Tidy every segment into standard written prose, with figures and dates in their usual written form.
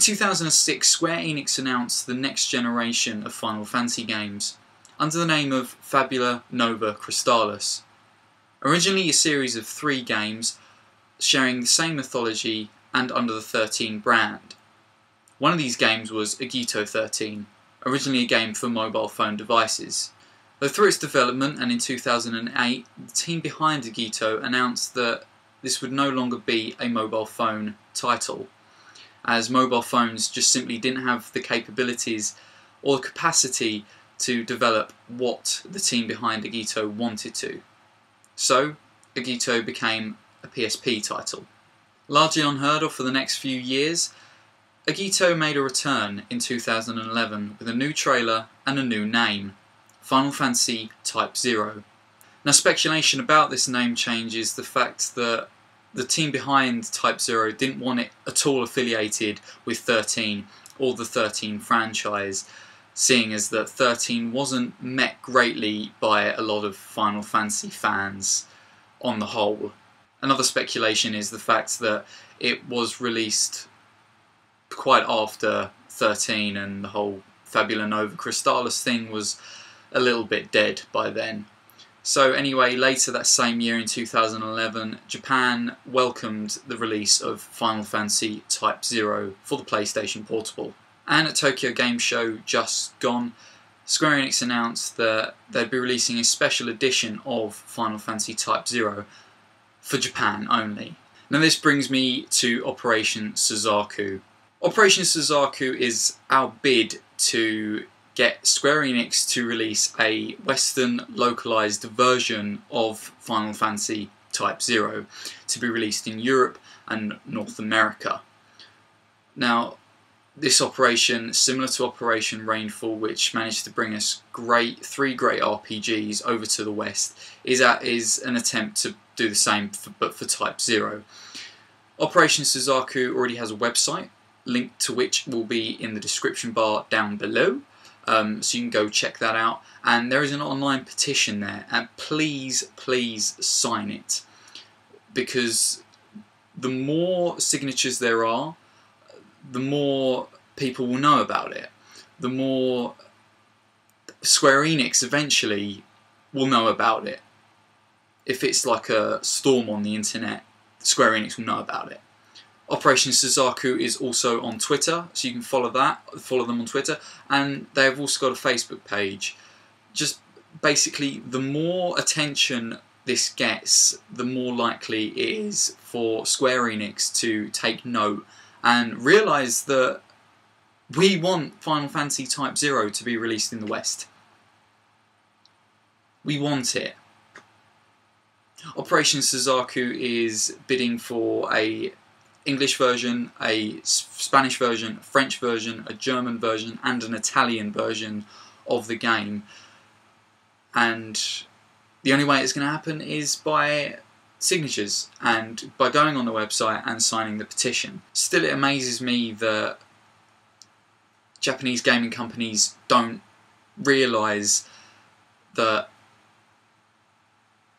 In 2006, Square Enix announced the next generation of Final Fantasy games, under the name of Fabula Nova Crystallis. Originally a series of 3 games, sharing the same mythology and under the 13 brand. One of these games was Agito 13, originally a game for mobile phone devices. Though through its development and in 2008, the team behind Agito announced that this would no longer be a mobile phone title, as mobile phones just simply didn't have the capabilities or the capacity to develop what the team behind Agito wanted to. So, Agito became a PSP title. Largely unheard of for the next few years, Agito made a return in 2011 with a new trailer and a new name, Final Fantasy Type-0. Now, speculation about this name change is the fact that the team behind Type-0 didn't want it at all affiliated with 13 or the 13 franchise, seeing as that 13 wasn't met greatly by a lot of Final Fantasy fans on the whole. Another speculation is the fact that it was released quite after 13 and the whole Fabula Nova Crystallis thing was a little bit dead by then. So anyway, later that same year in 2011, Japan welcomed the release of Final Fantasy Type-0 for the PlayStation Portable. And at Tokyo Game Show just gone, Square Enix announced that they'd be releasing a special edition of Final Fantasy Type-0 for Japan only. Now this brings me to Operation Suzaku. Operation Suzaku is our bid to get Square Enix to release a Western localized version of Final Fantasy Type-0 to be released in Europe and North America. Now, this operation, similar to Operation Rainfall, which managed to bring us 3 great RPGs over to the West, is an attempt to do the same but for Type-0. Operation Suzaku already has a website, link to which will be in the description bar down below, so you can go check that out. And there is an online petition there, and please sign it, because the more signatures there are, the more people will know about it, the more Square Enix eventually will know about it. If it's like a storm on the internet, Square Enix will know about it. Operation Suzaku is also on Twitter, so you can follow them on Twitter, and they have also got a Facebook page. Just basically, the more attention this gets, the more likely it is for Square Enix to take note and realise that we want Final Fantasy Type-0 to be released in the West. We want it. Operation Suzaku is bidding for a English version, a Spanish version, a French version, a German version and an Italian version of the game. And the only way it's going to happen is by signatures and by going on the website and signing the petition. Still, it amazes me that Japanese gaming companies don't realise that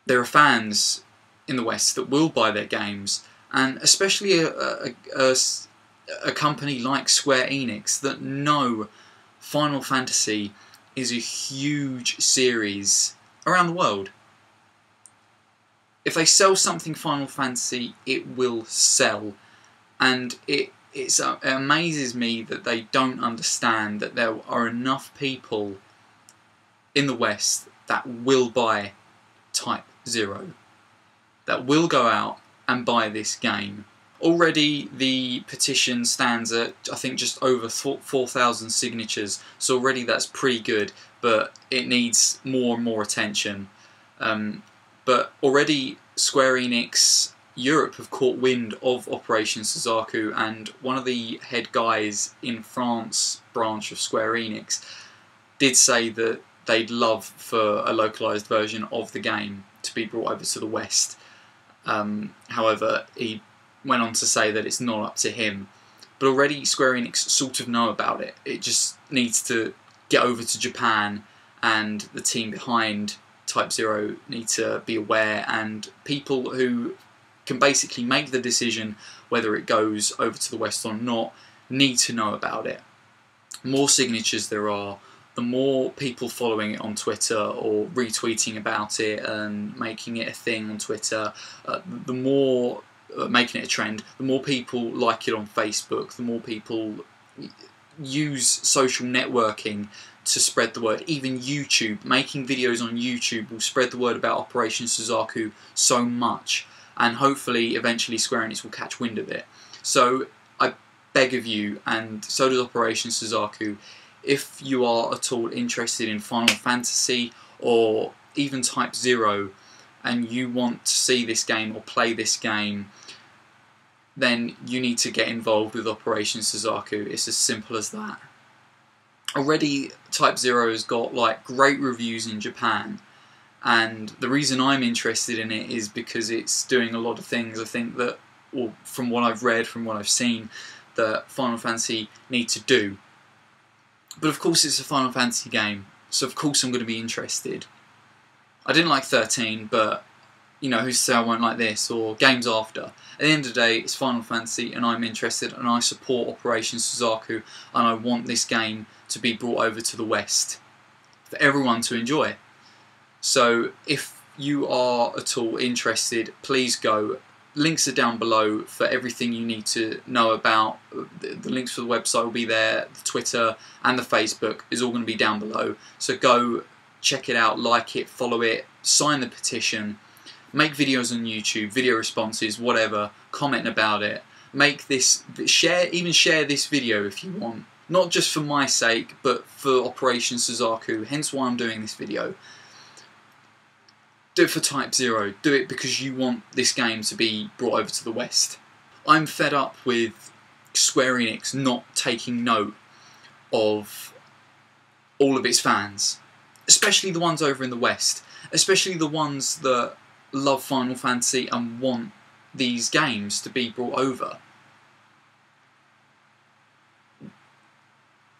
there are fans in the West that will buy their games, and especially a company like Square Enix that know Final Fantasy is a huge series around the world. If they sell something Final Fantasy, it will sell, and it amazes me that they don't understand that there are enough people in the West that will buy Type-0, that will go out and buy this game. Already the petition stands at, I think, just over 4,000 signatures, so already that's pretty good, but it needs more and more attention. But already Square Enix Europe have caught wind of Operation Suzaku, and one of the head guys in France branch of Square Enix did say that they'd love for a localised version of the game to be brought over to the West. However, he went on to say that it's not up to him. But already Square Enix sort of know about it. It just needs to get over to Japan, and the team behind Type-0 need to be aware, and people who can basically make the decision whether it goes over to the West or not need to know about it. The more signatures there are, the more people following it on Twitter or retweeting about it and making it a thing on Twitter, the more making it a trend, the more people like it on Facebook, the more people use social networking to spread the word. Even YouTube, making videos on YouTube will spread the word about Operation Suzaku so much, and hopefully eventually Square Enix will catch wind of it. So I beg of you, and so does Operation Suzaku, if you are at all interested in Final Fantasy or even Type-0 and you want to see this game or play this game, then you need to get involved with Operation Suzaku. It's as simple as that. Already Type-0 has got like great reviews in Japan, and the reason I'm interested in it is because it's doing a lot of things I think that, or from what I've read, from what I've seen, that Final Fantasy need to do. But of course it's a Final Fantasy game, so of course I'm going to be interested. I didn't like 13, but you know, who's to say I won't like this, or games after. At the end of the day, it's Final Fantasy and I'm interested, and I support Operation Suzaku, and I want this game to be brought over to the West for everyone to enjoy. So if you are at all interested, please go. Links are down below for everything you need to know about. The links for the website will be there, the Twitter and the Facebook is all going to be down below. So go check it out, like it, follow it, sign the petition, make videos on YouTube, video responses, whatever, comment about it. Make this, even share this video if you want. Not just for my sake, but for Operation Suzaku, hence why I'm doing this video. Do it for Type-0. Do it because you want this game to be brought over to the West. I'm fed up with Square Enix not taking note of all of its fans. Especially the ones over in the West. Especially the ones that love Final Fantasy and want these games to be brought over.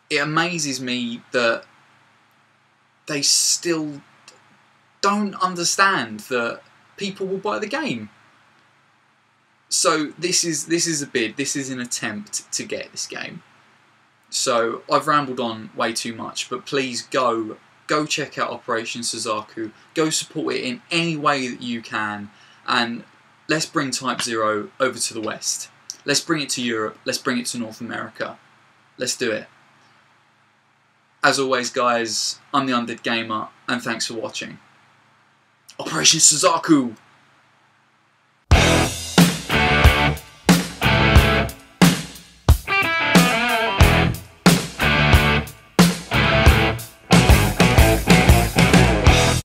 It amazes me that they still don't understand that people will buy the game. So this is a bid, this is an attempt to get this game. So I've rambled on way too much, but please go check out Operation Suzaku, go support it in any way that you can, and let's bring Type-0 over to the West. Let's bring it to Europe, let's bring it to North America. Let's do it. As always guys, I'm the Undead Gamer, and thanks for watching. Operation Suzaku!